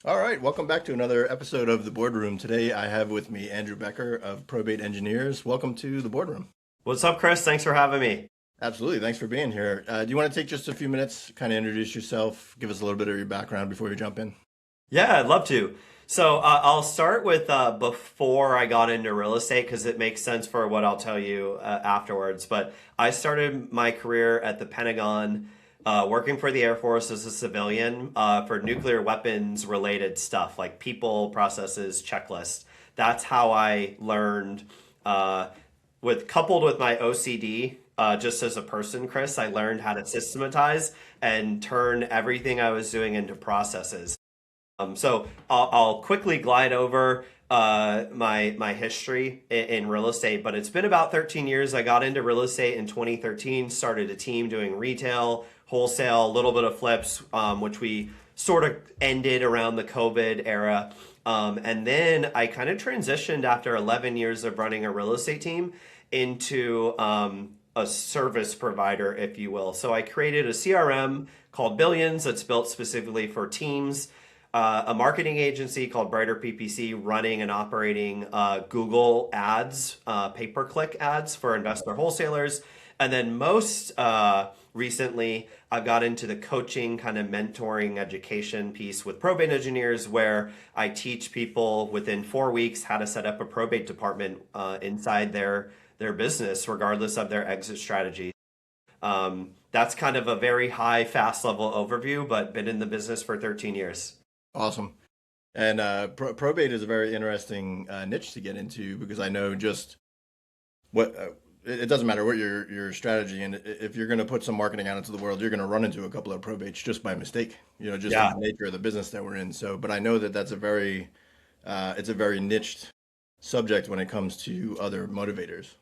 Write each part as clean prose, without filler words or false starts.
All right, welcome back to another episode of the Boardroom. Today I have with me Andrew Becker of Probate Engineers. Welcome to the Boardroom. What's up, Chris? Thanks for having me. Absolutely, thanks for being here. Do you want to take just a few minutes, kind of introduce yourself, give us a little bit of your background before we jump in? Yeah, I'd love to. I'll start with before I got into real estate because it makes sense for what I'll tell you afterwards. But I started my career at the Pentagon, working for the Air Force as a civilian for nuclear weapons related stuff like people, processes, checklists. That's how I learned. With coupled with my OCD, just as a person, Chris, I learned how to systematize and turn everything I was doing into processes. I'll quickly glide over my history in real estate, but it's been about 13 years. I got into real estate in 2013, started a team doing retail, wholesale, a little bit of flips, which we sort of ended around the COVID era. And then I kind of transitioned after 11 years of running a real estate team into a service provider, if you will. So I created a CRM called Billions that's built specifically for teams, a marketing agency called Brighter PPC running and operating Google ads, pay-per-click ads for investor wholesalers. And then most recently, I've got into the coaching, kind of mentoring education piece with probate engineers, where I teach people within 4 weeks how to set up a probate department inside their business, regardless of their exit strategy. That's kind of a very high, fast level overview, but been in the business for 13 years. Awesome. And probate is a very interesting niche to get into because I know just what it doesn't matter what your strategy, and if you're going to put some marketing out into the world, you're going to run into a couple of probates just by mistake, just in Yeah. the nature of the business that we're in. So, but I know that that's a very it's a very niched subject when it comes to other motivators.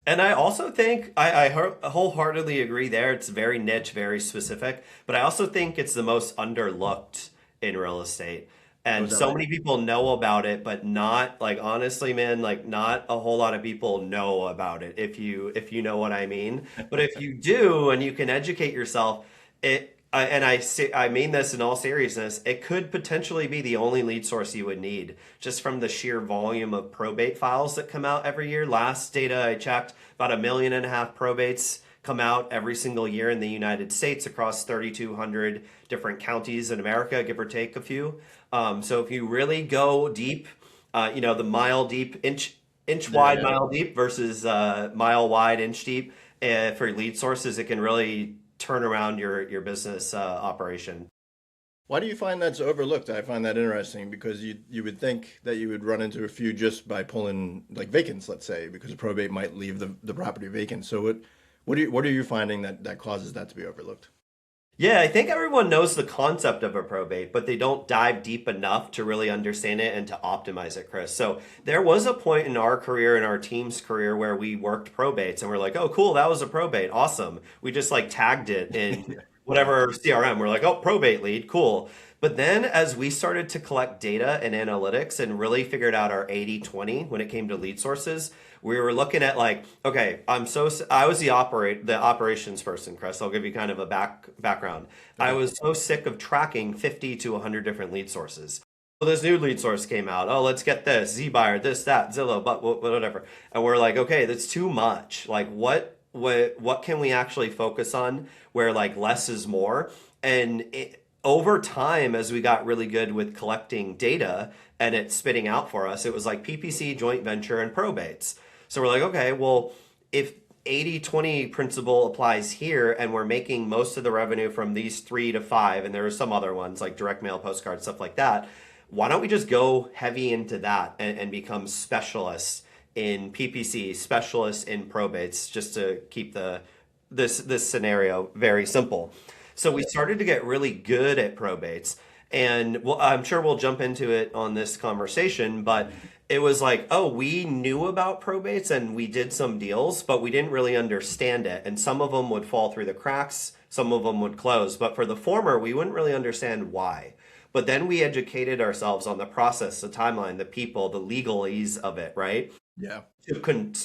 And I also think I wholeheartedly agree there. It's very niche, very specific, but I also think it's the most underlooked in real estate. What And was that so like? many people know about it, but not like honestly, man, like not a whole lot of people know about it if you know what I mean. But if you do and you can educate yourself, I mean this in all seriousness, it could potentially be the only lead source you would need just from the sheer volume of probate files that come out every year. Last data I checked, about 1.5 million probates come out every single year in the United States across 3,200 different counties in America, give or take a few. So if you really go deep, the mile deep, inch Yeah, wide, yeah. mile deep versus mile wide, inch deep for lead sources, it can really turn around your business operation. Why do you find that's overlooked? I find that interesting because you would think that you would run into a few just by pulling like vacants, let's say, because a probate might leave the property vacant. So what are you finding that causes that to be overlooked? Yeah, I think everyone knows the concept of a probate, but they don't dive deep enough to really understand it and to optimize it, Chris. So there was a point in our career, in our team's career, where we worked probates and we're like, oh, cool, that was a probate. Awesome. We just like tagged it in whatever CRM. We're like, oh, probate lead, cool. But then as we started to collect data and analytics and really figured out our 80/20 when it came to lead sources, we were looking at like, okay, I was the operations person, Chris. I'll give you kind of a background. I Okay. was so sick of tracking 50 to 100 different lead sources. Well, this new lead source came out. Oh, let's get this ZBuyer, this, that, Zillow, but whatever. And we're like, okay, that's too much. Like, what can we actually focus on where like less is more? Over time, as we got really good with collecting data and it spitting out for us, it was like PPC, joint venture, and probates. So we're like, okay, well, if 80/20 principle applies here and we're making most of the revenue from these 3 to 5, and there are some other ones like direct mail, postcards, stuff like that, why don't we just go heavy into that and become specialists in PPC, specialists in probates, just to keep this scenario very simple. So we started to get really good at probates. And well, I'm sure we'll jump into it on this conversation, but it was like, oh, we knew about probates and we did some deals, but we didn't really understand it. And some of them would fall through the cracks, some of them would close. But for the former, we wouldn't really understand why. But then we educated ourselves on the process, the timeline, the people, the legalese of it, right? Yeah.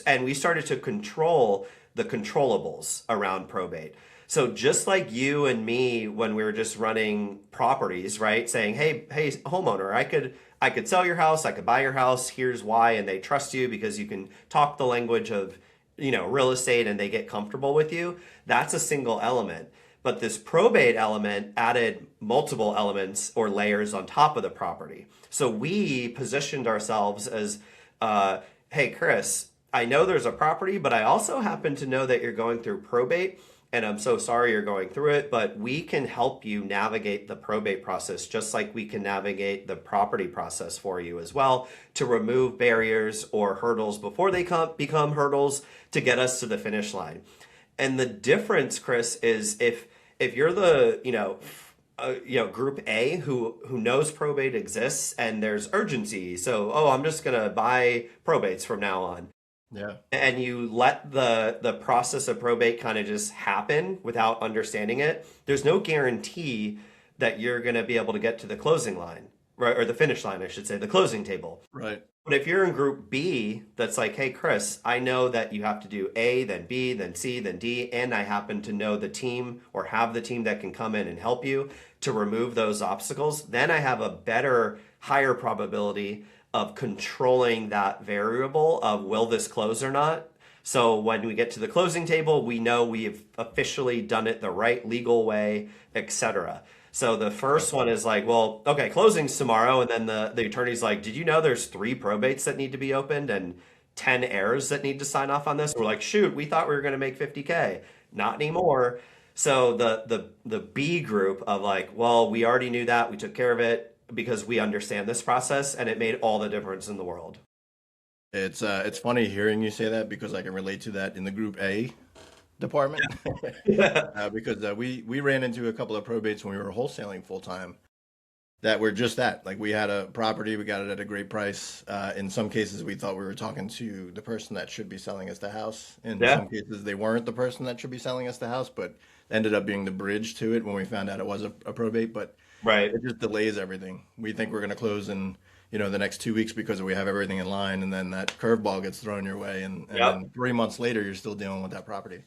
And we started to control the controllables around probate. So just like you and me when we were just running properties, right? Saying, hey, homeowner, I could sell your house, I could buy your house, here's why, and they trust you because you can talk the language of, real estate and they get comfortable with you. That's a single element. But this probate element added multiple elements or layers on top of the property. So we positioned ourselves as, hey, Chris, I know there's a property, but I also happen to know that you're going through probate. And I'm so sorry you're going through it, but we can help you navigate the probate process just like we can navigate the property process for you as well to remove barriers or hurdles before they become hurdles to get us to the finish line. And the difference, Chris, is if you're the group A who knows probate exists and there's urgency. So, I'm just gonna buy probates from now on. Yeah. And you let the process of probate kind of just happen without understanding it, there's no guarantee that you're going to be able to get to the closing line, right? Or the finish line, I should say, the closing table. Right. But if you're in group B, that's like, hey, Chris, I know that you have to do A, then B, then C, then D, and I happen to know the team or have the team that can come in and help you to remove those obstacles, then I have a better, higher probability of controlling that variable of will this close or not. So when we get to the closing table, we know we've officially done it the right legal way, etc. So the first one is like, well, okay, closing's tomorrow. And then the attorney's like, did you know there's 3 probates that need to be opened and 10 heirs that need to sign off on this? We're like, shoot, we thought we were going to make 50K. Not anymore. So the B group of like, well, we already knew that. We took care of it because we understand this process, and it made all the difference in the world. It's funny hearing you say that because I can relate to that in the Group A department. Because we ran into a couple of probates when we were wholesaling full time that were just that. Like we had a property, we got it at a great price. In some cases, we thought we were talking to the person that should be selling us the house. In some cases, they weren't the person that should be selling us the house, but ended up being the bridge to it when we found out it was a probate. But Right. it just delays everything. We think we're going to close in, the next 2 weeks because we have everything in line, and then that curveball gets thrown your way, and then 3 months later, you're still dealing with that property.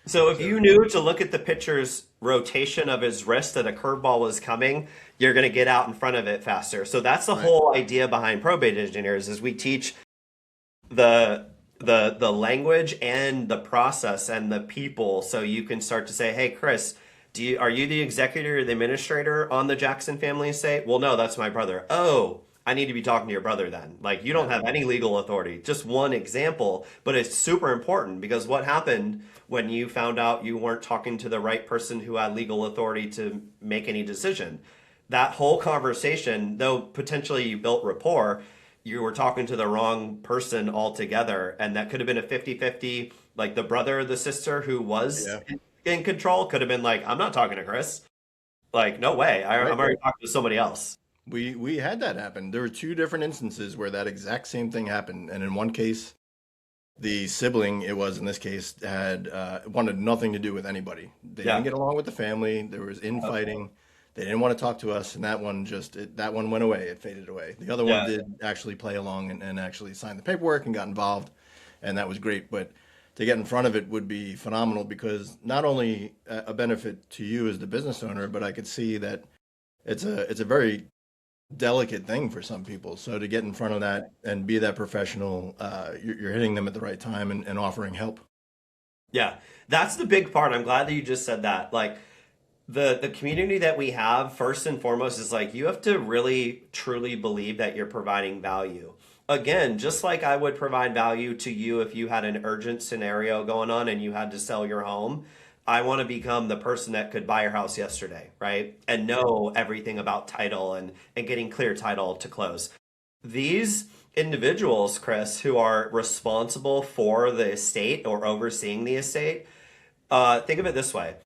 So if you knew to look at the pitcher's rotation of his wrist that a curveball was coming, you're going to get out in front of it faster. So that's the Right. whole idea behind probate engineers is we teach the language and the process and the people so you can start to say, hey, Chris, are you the executor or the administrator on the Jackson family estate? Well, no, that's my brother. Oh, I need to be talking to your brother then. Like you don't have any legal authority. Just one example, but it's super important because what happened when you found out you weren't talking to the right person who had legal authority to make any decision? That whole conversation, though potentially you built rapport, you were talking to the wrong person altogether. And that could have been a 50-50, like the brother or the sister who was Yeah. in control could have been like, I'm not talking to Chris. Like, no way. Right. I'm already talking to somebody else. We had that happen. There were 2 different instances where that exact same thing happened, and in one case, the sibling it was in this case had wanted nothing to do with anybody. They Yeah. didn't get along with the family. There was infighting. They didn't want to talk to us, and that one that one went away. It faded away. The other Yeah. one did actually play along and actually sign the paperwork and got involved, and that was great. But to get in front of it would be phenomenal because not only a benefit to you as the business owner, but I could see that it's a very delicate thing for some people. So to get in front of that and be that professional, you're hitting them at the right time and offering help. Yeah. That's the big part. I'm glad that you just said that. Like the community that we have, first and foremost, is like you have to really truly believe that you're providing value. Again, just like I would provide value to you if you had an urgent scenario going on and you had to sell your home, I want to become the person that could buy your house yesterday, right? And know everything about title and getting clear title to close. These individuals, Chris, who are responsible for the estate or overseeing the estate, think of it this way.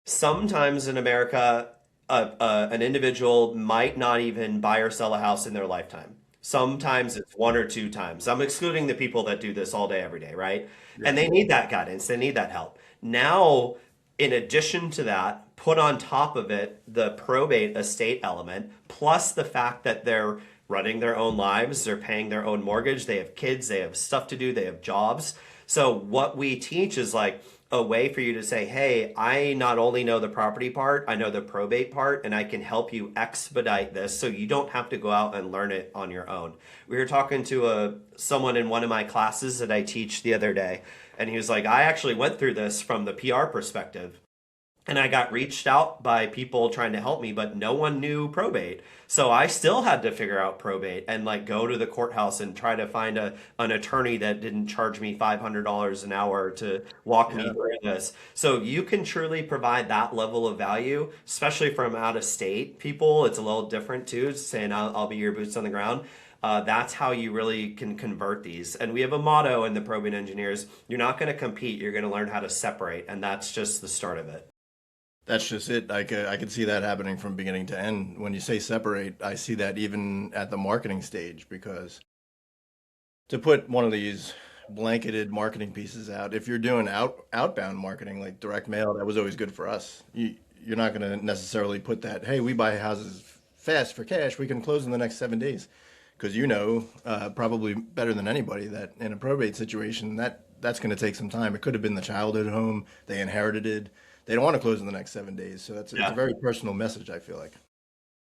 Sometimes in America, an individual might not even buy or sell a house in their lifetime. Sometimes it's 1 or 2 times. I'm excluding the people that do this all day, every day, right? And they need that guidance. They need that help. Now, in addition to that, put on top of it the probate estate element, plus the fact that they're running their own lives, they're paying their own mortgage, they have kids, they have stuff to do, they have jobs. So what we teach is like a way for you to say, hey, I not only know the property part, I know the probate part, and I can help you expedite this so you don't have to go out and learn it on your own. We were talking to someone in one of my classes that I teach the other day, and he was like, I actually went through this from the PR perspective. And I got reached out by people trying to help me, but no one knew probate. So I still had to figure out probate and like go to the courthouse and try to find an attorney that didn't charge me $500 an hour to walk me Yeah. through this. So you can truly provide that level of value, especially from out of state people. It's a little different too, saying I'll be your boots on the ground. That's how you really can convert these. And we have a motto in the Probate Engineers: you're not going to compete, you're going to learn how to separate. And that's just the start of it. That's just it. I could see that happening from beginning to end. When you say separate, I see that even at the marketing stage, because to put one of these blanketed marketing pieces out, if you're doing outbound marketing like direct mail, that was always good for us. You're not going to necessarily put that, hey, we buy houses fast for cash, we can close in the next 7 days, because probably better than anybody that in a probate situation that's going to take some time. It could have been the childhood home, they inherited it. They don't want to close in the next 7 days. So it's a Yeah. very personal message, I feel like.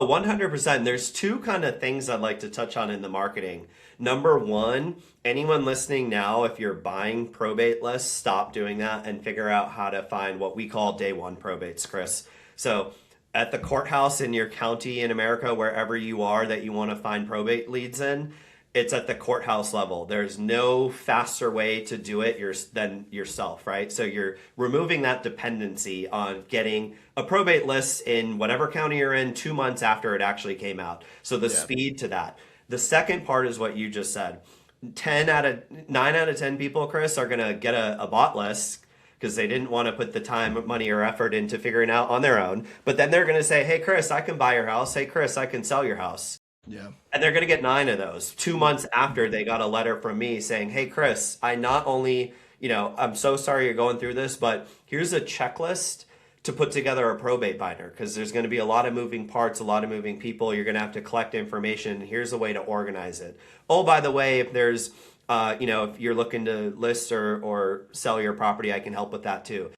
100%. There's two kind of things I'd like to touch on in the marketing. Number one, anyone listening now, if you're buying probate lists, stop doing that and figure out how to find what we call day one probates, Chris. So at the courthouse in your county in America, wherever you are that you want to find probate leads in, it's at the courthouse level. There's no faster way to do it than yourself, right? So you're removing that dependency on getting a probate list in whatever county you're in 2 months after it actually came out. So the Yeah. speed to that. The second part is what you just said. 9 out of 10 people, Chris, are going to get a bot list because they didn't want to put the time, money, or effort into figuring out on their own. But then they're going to say, hey, Chris, I can buy your house. Hey, Chris, I can sell your house. Yeah. And they're going to get 9 of those 2 months after they got a letter from me saying, hey, Chris, I not only, I'm so sorry you're going through this, but here's a checklist to put together a probate binder because there's going to be a lot of moving parts, a lot of moving people. You're going to have to collect information. Here's a way to organize it. Oh, by the way, if there's, if you're looking to list or sell your property, I can help with that too.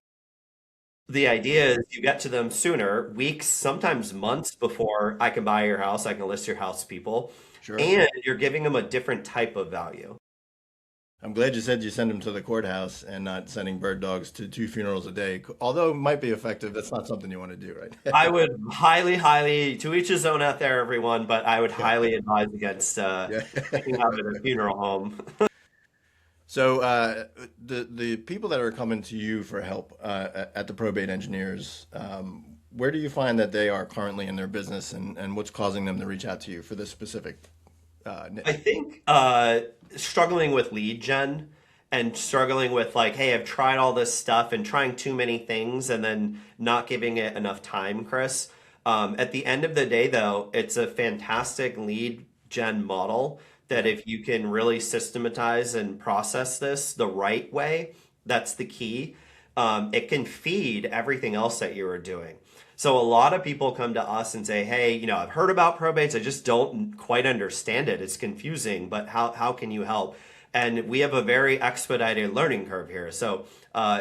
The idea is you get to them sooner, weeks, sometimes months before I can buy your house, I can list your house, people, Sure. and you're giving them a different type of value. I'm glad you said you send them to the courthouse and not sending bird dogs to 2 funerals a day. Although it might be effective, that's not something you want to do, right? I would highly, highly, to each his own out there, everyone, but I would Yeah. highly advise against Yeah. checking out at a funeral home. So the people that are coming to you for help at the Probate Engineers, where do you find that they are currently in their business, and what's causing them to reach out to you for this specific I niche? think struggling with lead gen and struggling with like, hey, I've tried all this stuff and trying too many things and then not giving it enough time, Chris. At the end of the day, though, it's a fantastic lead gen model that Yeah. if you can really systematize and process this the right way, that's the key. It can feed everything else that you are doing. So a lot of people come to us and say, hey, I've heard about probates. I just don't quite understand it. It's confusing, but how can you help? And we have a very expedited learning curve here. So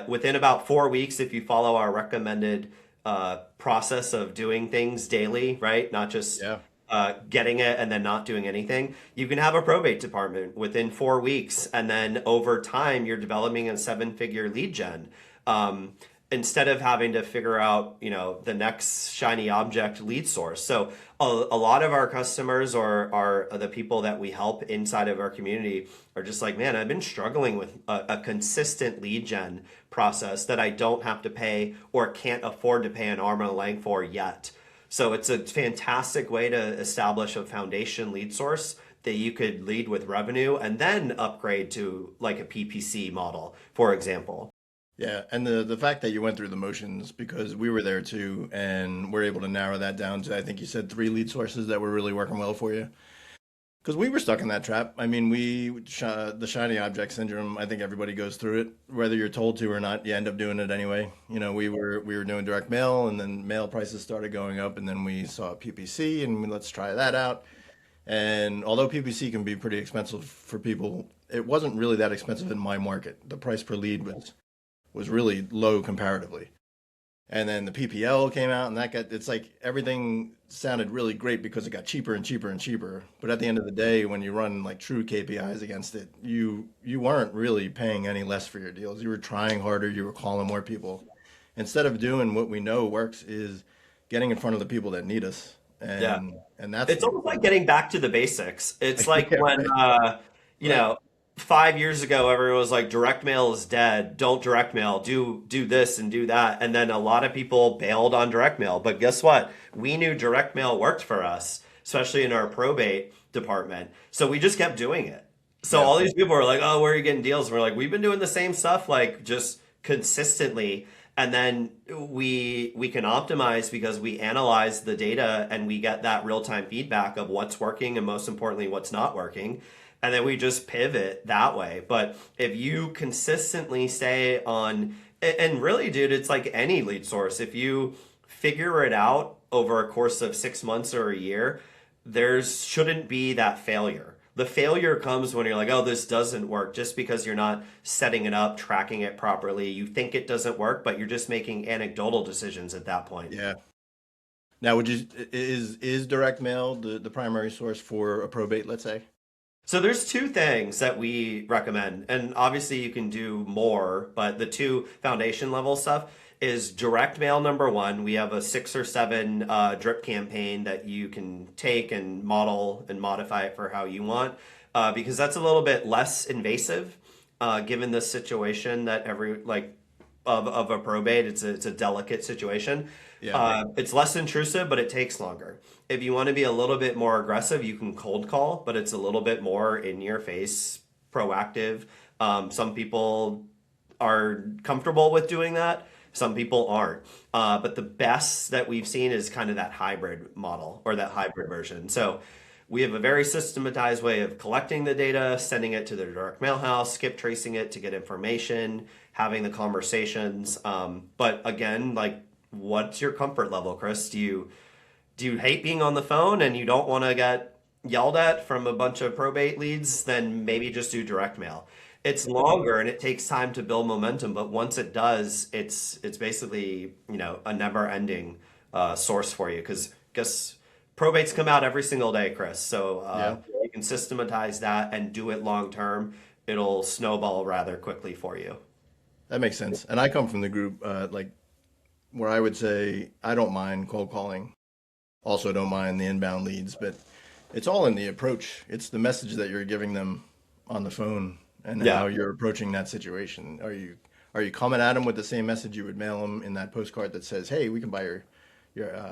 within about 4 weeks, if you follow our recommended process of doing things daily, right? Not just Yeah. getting it and then not doing anything, you can have a probate department within 4 weeks. And then over time, you're developing a 7-figure lead gen. Um, Instead of having to figure out, the next shiny object lead source. So a lot of our customers or are the people that we help inside of our community are just like, man, I've been struggling with a consistent lead gen process that I don't have to pay or can't afford to pay an arm and a leg for yet. So it's a fantastic way to establish a foundation lead source that you could lead with revenue and then upgrade to like a PPC model, for example. Yeah, and the fact that you went through the motions, because we were there too, and we're able to narrow that down to, I think you said 3 lead sources that were really working well for you. Because we were stuck in that trap. I mean, the shiny object syndrome. I think everybody goes through it, whether you're told to or not. You end up doing it anyway. We were doing direct mail, and then mail prices started going up, and then we saw PPC, and let's try that out. And although PPC can be pretty expensive for people, it wasn't really that expensive in my market. The price per lead was really low comparatively. And then the PPL came out, and that got it's like everything sounded really great because it got cheaper and cheaper and cheaper. But at the end of the day, when you run like true KPIs against it, you weren't really paying any less for your deals. You were trying harder, you were calling more people. Instead of doing what we know works is getting in front of the people that need us. Yeah. And that's It's the almost like getting back to the basics. It's like yeah, when, right. you Right. know, 5 years ago, everyone was like, direct mail is dead. Don't direct mail. Do this and do that. And then a lot of people bailed on direct mail. But guess what? We knew direct mail worked for us, especially in our probate department. So we just kept doing it. So Yeah. all these people were like, "Oh, where are you getting deals?" And we're like, "We've been doing the same stuff, like just consistently." And then we can optimize because we analyze the data and we get that real time feedback of what's working and most importantly what's not working. And then we just pivot that way. But if you consistently stay on, and really, dude, it's like any lead source. If you figure it out over a course of 6 months or a year, there shouldn't be that failure. The failure comes when you're like, oh, this doesn't work, just because you're not setting it up, tracking it properly. You think it doesn't work, but you're just making anecdotal decisions at that point. Yeah. Now, would you is direct mail the primary source for a probate, let's say? So there's two things that we recommend, and obviously you can do more, but the two foundation level stuff is direct mail number one. We have a 6 or 7 drip campaign that you can take and model and modify it for how you want, because that's a little bit less invasive, given the situation that every like of a probate. It's a delicate situation. Yeah. It's less intrusive, but it takes longer. If you want to be a little bit more aggressive, you can cold call, but it's a little bit more in your face, proactive. Some people are comfortable with doing that. Some people aren't. But the best that we've seen is kind of that hybrid model or that hybrid version. So we have a very systematized way of collecting the data, sending it to the direct mail house, skip tracing it to get information, having the conversations. But again, like, what's your comfort level, Chris? Do you hate being on the phone and you don't want to get yelled at from a bunch of probate leads? Then maybe just do direct mail. It's longer and it takes time to build momentum, but once it does, it's basically a never ending source for you because guess probates come out every single day, Chris. So Yeah. you can systematize that and do it long term. It'll snowball rather quickly for you. That makes sense. And I come from the group like where I would say I don't mind cold calling. Also don't mind the inbound leads, but it's all in the approach. It's the message that you're giving them on the phone and Yeah. how you're approaching that situation. Are you coming at them with the same message you would mail them in that postcard that says, "Hey, we can buy your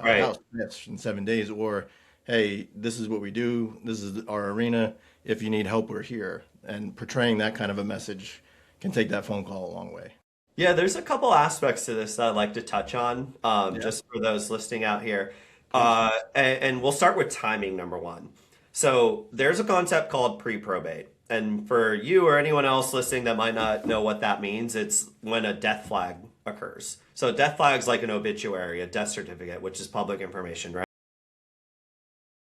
Right. house yes, in 7 days," or "Hey, this is what we do. This is our arena. If you need help, we're here." And portraying that kind of a message can take that phone call a long way. Yeah, there's a couple aspects to this that I'd like to touch on, Yeah, just for those listening out here. please. And we'll start with timing, number one. So there's a concept called pre-probate. And for you or anyone else listening that might not know what that means, it's when a death flag occurs. So a death flag is like an obituary, a death certificate, which is public information, right?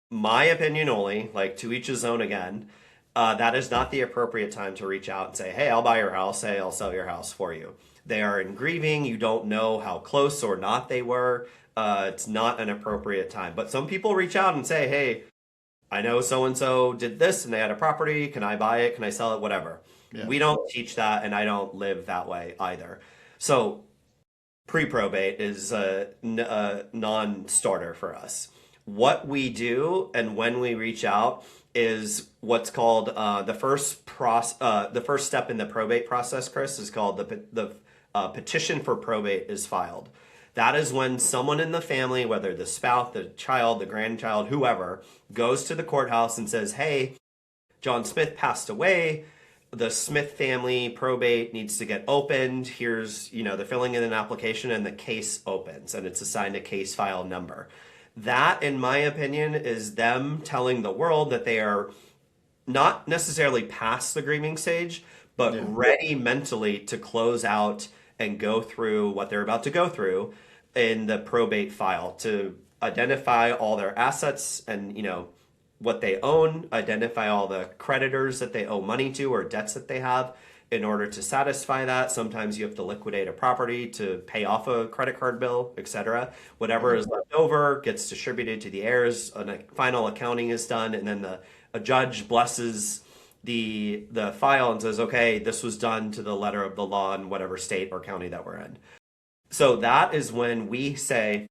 My opinion only, like to each his own again, that is not the appropriate time to reach out and say, hey, I'll buy your house. Hey, I'll sell your house for you. They are in grieving. You don't know how close or not they were. It's not an appropriate time. But some people reach out and say, hey, I know so and so did this and they had a property. Can I buy it? Can I sell it? Whatever. Yeah, We don't teach that, and I don't live that way either. So pre-probate is a non-starter for us. What we do and when we reach out is what's called the first step in the probate process, Chris, is called the petition for probate is filed. That is when someone in the family, whether the spouse, the child, the grandchild, whoever, goes to the courthouse and says, hey, John Smith passed away. The Smith family probate needs to get opened. Here's, they're filling in an application and the case opens and it's assigned a case file number. That, in my opinion, is them telling the world that they are not necessarily past the grieving stage, but yeah, ready mentally to close out and go through what they're about to go through in the probate file to identify all their assets and, what they own, identify all the creditors that they owe money to or debts that they have. In order to satisfy that, sometimes you have to liquidate a property to pay off a credit card bill, etc. Whatever is left over gets distributed to the heirs. A final accounting is done, and then a judge blesses the file and says, okay, this was done to the letter of the law in whatever state or county that we're in. So that is when we say,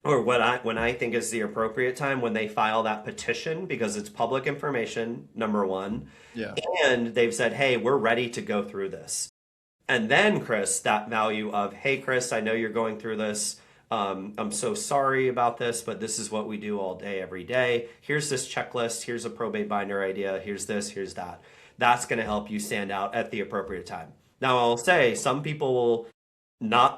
or when I think is the appropriate time, when they file that petition, because it's public information, number one, Yeah. and they've said, hey, we're ready to go through this. And then, Chris, that value of, hey, Chris, I know you're going through this. I'm so sorry about this, but this is what we do all day, every day. Here's this checklist. Here's a probate binder idea. Here's this, here's that. That's going to help you stand out at the appropriate time. Now, I'll say some people will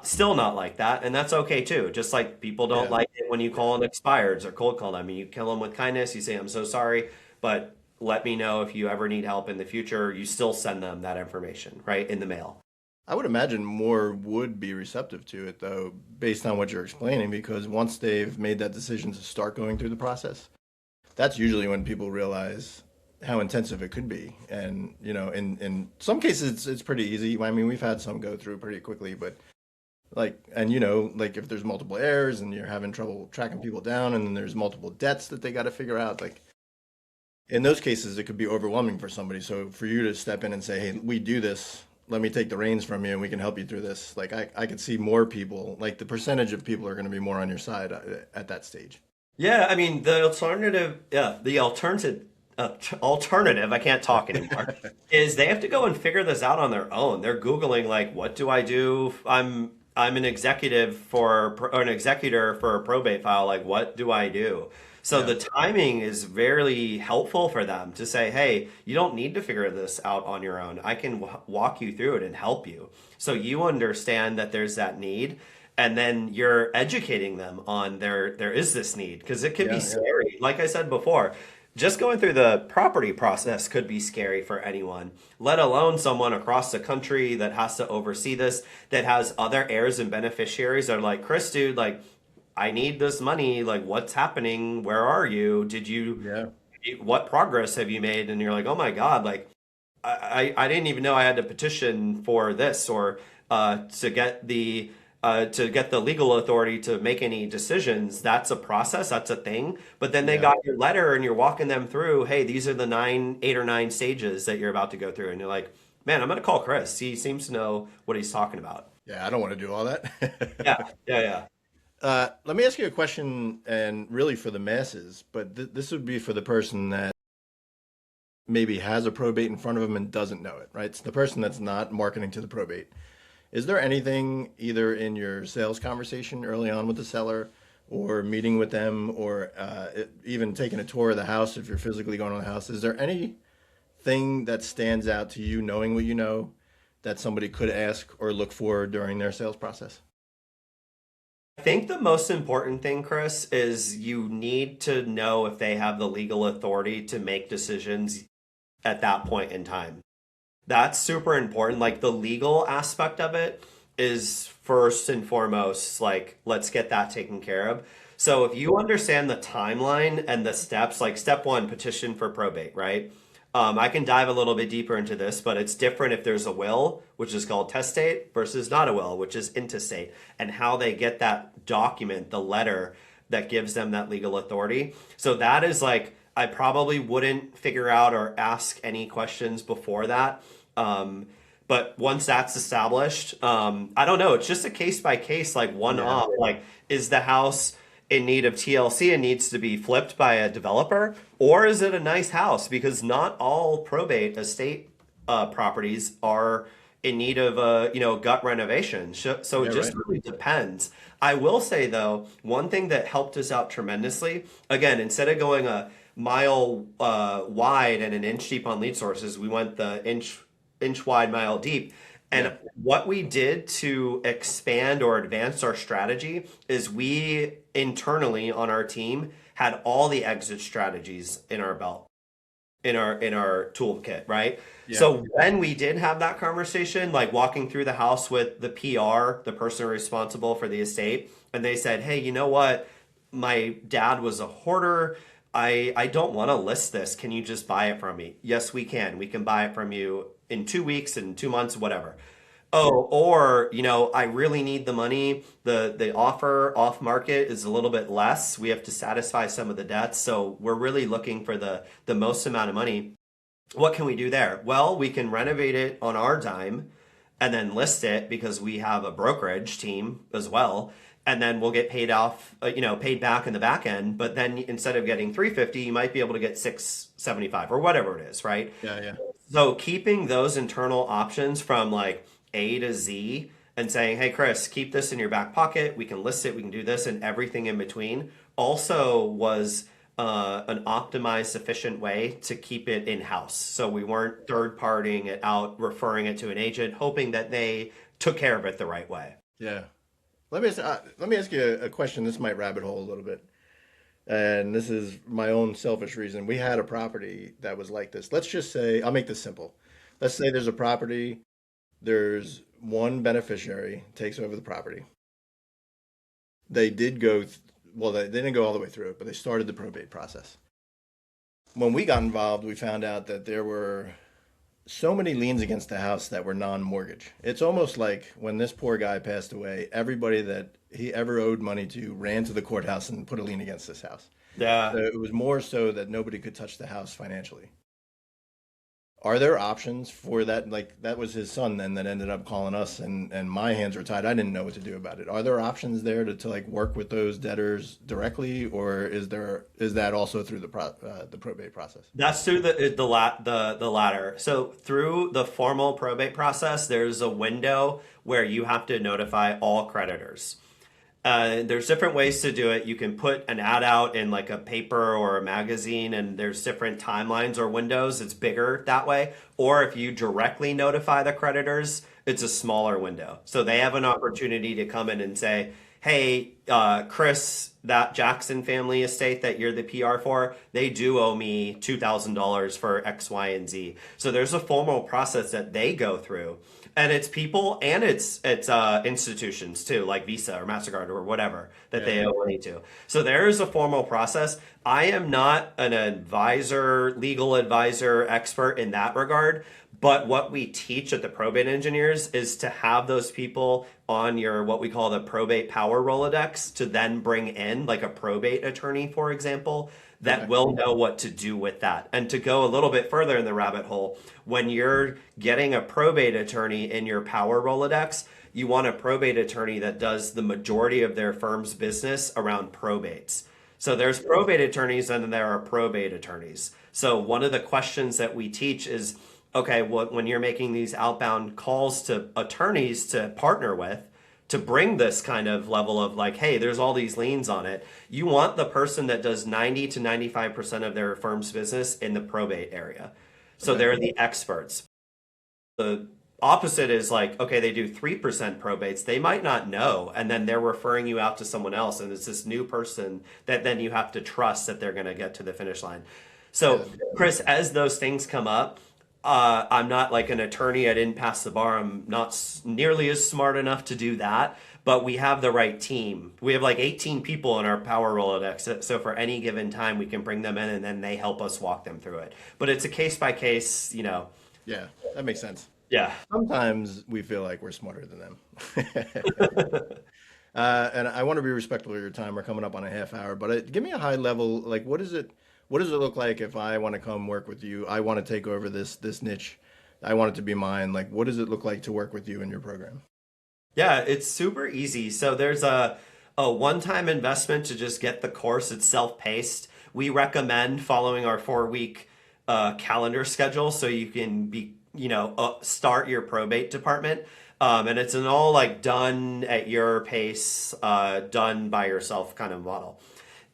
still not like that, and that's okay too. Just like people don't like it when you call them expireds or cold call them. I mean, you kill them with kindness. You say, I'm so sorry, but let me know if you ever need help in the future. You still send them that information, right, in the mail. I would imagine more would be receptive to it, though, based on what you're explaining, because once they've made that decision to start going through the process, that's usually when people realize how intensive it could be. And, in some cases, it's pretty easy. I mean, we've had some go through pretty quickly, but like if there's multiple heirs and you're having trouble tracking people down and then there's multiple debts that they got to figure out, like in those cases, it could be overwhelming for somebody. So for you to step in and say, hey, we do this, let me take the reins from you and we can help you through this. Like I could see more people, like the percentage of people are going to be more on your side at that stage. Yeah, I mean, the alternative, I can't talk anymore, is they have to go and figure this out on their own. They're Googling, like, what do I do? I'm an executive or an executor for a probate file. Like, what do I do? So the timing is very helpful for them to say, hey, you don't need to figure this out on your own. I can walk you through it and help you. So you understand that there's that need. And then you're educating them on there is this need, because it can be scary. Like I said before, just going through the property process could be scary for anyone, let alone someone across the country that has to oversee this, that has other heirs and beneficiaries that are like, Chris, dude, like, I need this money. Like, what's happening? Where are you? What progress have you made? And you're like, oh my God, like, I didn't even know I had to petition for this or to get the legal authority to make any decisions. That's a process. That's a thing. But then they got your letter and you're walking them through, hey, these are the 8 or 9 stages that you're about to go through. And you're like, man, I'm going to call Chris. He seems to know what he's talking about. Yeah, I don't want to do all that. Yeah. Let me ask you a question, and really for the masses, but this would be for the person that maybe has a probate in front of them and doesn't know it, right? It's the person that's not marketing to the probate. Is there anything either in your sales conversation early on with the seller or meeting with them or even taking a tour of the house if you're physically going to the house? Is there anything that stands out to you, knowing what you know, that somebody could ask or look for during their sales process? I think the most important thing, Chris, is you need to know if they have the legal authority to make decisions at that point in time. That's super important. Like, the legal aspect of it is first and foremost, like, let's get that taken care of. So if you understand the timeline and the steps, like step 1, petition for probate, right? I can dive a little bit deeper into this, but it's different if there's a will, which is called testate, versus not a will, which is intestate, and how they get that document, the letter that gives them that legal authority. So that is like, I probably wouldn't figure out or ask any questions before that. But once that's established, I don't know, it's just a case by case, like one off, like, is the house in need of TLC and needs to be flipped by a developer, or is it a nice house? Because not all probate estate properties are in need of gut renovation. So it just really depends. I will say though, one thing that helped us out tremendously, again, instead of going a mile wide and an inch deep on lead sources, we went the inch wide, mile deep. And what we did to expand or advance our strategy is we internally on our team had all the exit strategies in our belt, in our toolkit, right? Yeah. So when we did have that conversation, like walking through the house with the PR, the person responsible for the estate, and they said, hey, you know what? My dad was a hoarder. I don't want to list this. Can you just buy it from me? Yes, we can. We can buy it from you in 2 weeks, in 2 months, whatever. Oh, or, I really need the money. The offer off market is a little bit less. We have to satisfy some of the debts. So we're really looking for the most amount of money. What can we do there? Well, we can renovate it on our dime and then list it because we have a brokerage team as well. And then we'll get paid off, paid back in the back end. But then instead of getting 350, you might be able to get 675 or whatever it is, right? Yeah, yeah. So keeping those internal options from like A to Z and saying, hey, Chris, keep this in your back pocket. We can list it. We can do this and everything in between also was an optimized, efficient way to keep it in-house. So we weren't third-partying it out, referring it to an agent, hoping that they took care of it the right way. Yeah. Let me ask you a question. This might rabbit hole a little bit. And this is my own selfish reason. We had a property that was like this. Let's just say, I'll make this simple. Let's say there's a property, there's one beneficiary takes over the property. They did well, they didn't go all the way through it, but they started the probate process. When we got involved, we found out that there were so many liens against the house that were non-mortgage. It's almost like when this poor guy passed away, everybody that he ever owed money to ran to the courthouse and put a lien against this house. Yeah. So it was more so that nobody could touch the house financially. Are there options for that? Like that was his son then that ended up calling us and my hands were tied. I didn't know what to do about it. Are there options there to like work with those debtors directly or is that also through the probate process? That's through the latter. So through the formal probate process, there's a window where you have to notify all creditors. There's different ways to do it. You can put an ad out in like a paper or a magazine, and there's different timelines or windows. It's bigger that way. Or if you directly notify the creditors, it's a smaller window. So they have an opportunity to come in and say, hey, Chris, that Jackson family estate that you're the PR for, they do owe me $2,000 for X, Y, and Z. So there's a formal process that they go through. And it's people and it's institutions too, like Visa or MasterCard or whatever that they Yeah. owe money to. So there is a formal process. I am not an advisor, legal advisor, expert in that regard. But what we teach at the Probate Engineers is to have those people on your what we call the probate power Rolodex to then bring in like a probate attorney, for example, that Okay. will know what to do with that. And to go a little bit further in the rabbit hole, when you're getting a probate attorney in your power Rolodex, you want a probate attorney that does the majority of their firm's business around probates. So there's probate attorneys and then there are probate attorneys. So one of the questions that we teach is, okay, well, when you're making these outbound calls to attorneys to partner with, to bring this kind of level of like, hey, there's all these liens on it, you want the person that does 90 to 95% of their firm's business in the probate area. So Okay. they're the experts. The opposite is like, okay, they do 3% probates. They might not know. And then they're referring you out to someone else. And it's this new person that then you have to trust that they're going to get to the finish line. So, Yeah. Chris, as those things come up, I'm not like an attorney. I didn't pass the bar. I'm not nearly as smart enough to do that. But we have the right team. We have like 18 people in our Power Rolodex. So for any given time, we can bring them in and then they help us walk them through it. But it's a case by case, Yeah, that makes sense. yeah. Sometimes we feel like we're smarter than them. And I want to be respectful of your time. We're coming up on a half hour, but give me a high level, like what does it look like if I want to come work with you? I want to take over this niche. I want it to be mine. Like, what does it look like to work with you in your program? Yeah, it's super easy. So there's a one-time investment to just get the course. It's self-paced. We recommend following our 4-week calendar schedule so you can start your probate department. And it's an all like done at your pace, done by yourself kind of model.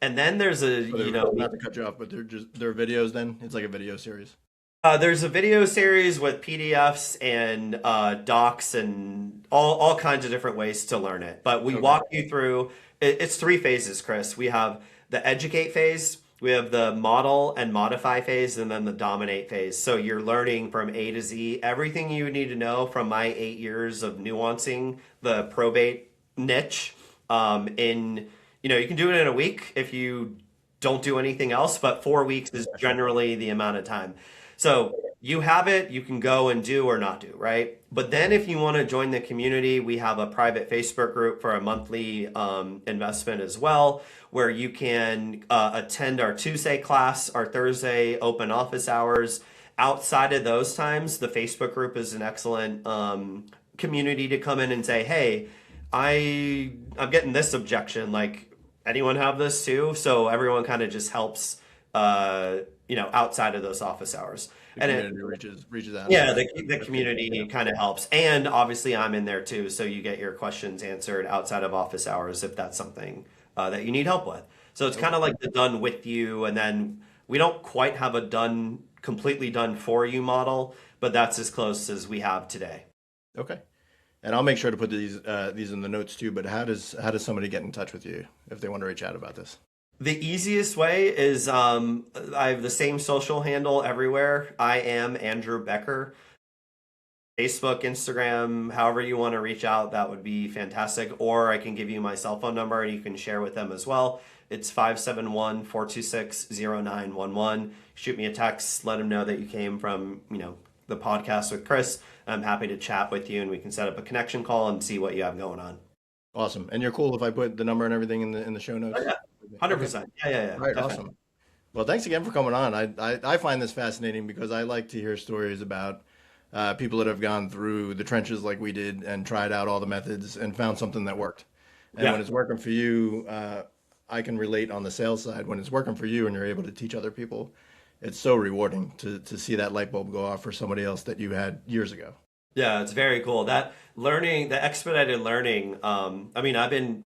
And then there's Not to cut you off, but they're videos. Then it's like a video series. there's a video series with PDFs and docs and all kinds of different ways to learn it. But we Okay. walk you through it's 3 phases, Chris. We have the educate phase, we have the model and modify phase, and then the dominate phase. So you're learning from A to Z everything you need to know from my 8 years of nuancing the probate niche. You can do it in a week if you don't do anything else, but 4 weeks is generally the amount of time. So you have it, you can go and do or not do, right? But then if you want to join the community, we have a private Facebook group for a monthly investment as well, where you can attend our Tuesday class, our Thursday open office hours. Outside of those times, the Facebook group is an excellent community to come in and say, hey, I'm getting this objection. Like, anyone have this too? So everyone kind of just helps, outside of those office hours. The And community reaches out. yeah, the community kind of helps. And obviously I'm in there too. So you get your questions answered outside of office hours if that's something that you need help with. So it's kind of like the done with you. And then we don't quite have a completely done for you model, but that's as close as we have today. Okay. And I'll make sure to put these in the notes too. But how does somebody get in touch with you if they want to reach out about this? The easiest way is I have the same social handle everywhere. I am Andrew Becker. Facebook, Instagram, however you want to reach out, that would be fantastic. Or I can give you my cell phone number and you can share with them as well. It's 571-426-0911. Shoot me a text, let them know that you came from, the podcast with Chris. I'm happy to chat with you and we can set up a connection call and see what you have going on. Awesome. And you're cool if I put the number and everything in the show notes? Oh, yeah. 100%. Yeah. All right, Definitely. awesome. Well, thanks again for coming on. I find this fascinating because I like to hear stories about people that have gone through the trenches like we did and tried out all the methods and found something that worked. And Yeah. when it's working for you, I can relate on the sales side. When it's working for you and you're able to teach other people, it's so rewarding to see that light bulb go off for somebody else that you had years ago. Yeah, it's very cool. That learning, the expedited learning, I've been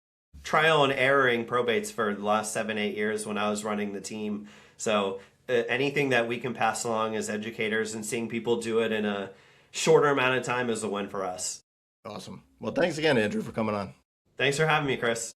trial and erroring probates for the last 7-8 years when I was running the team. So anything that we can pass along as educators and seeing people do it in a shorter amount of time is a win for us. Awesome. Well, thanks again, Andrew, for coming on. Thanks for having me, Chris.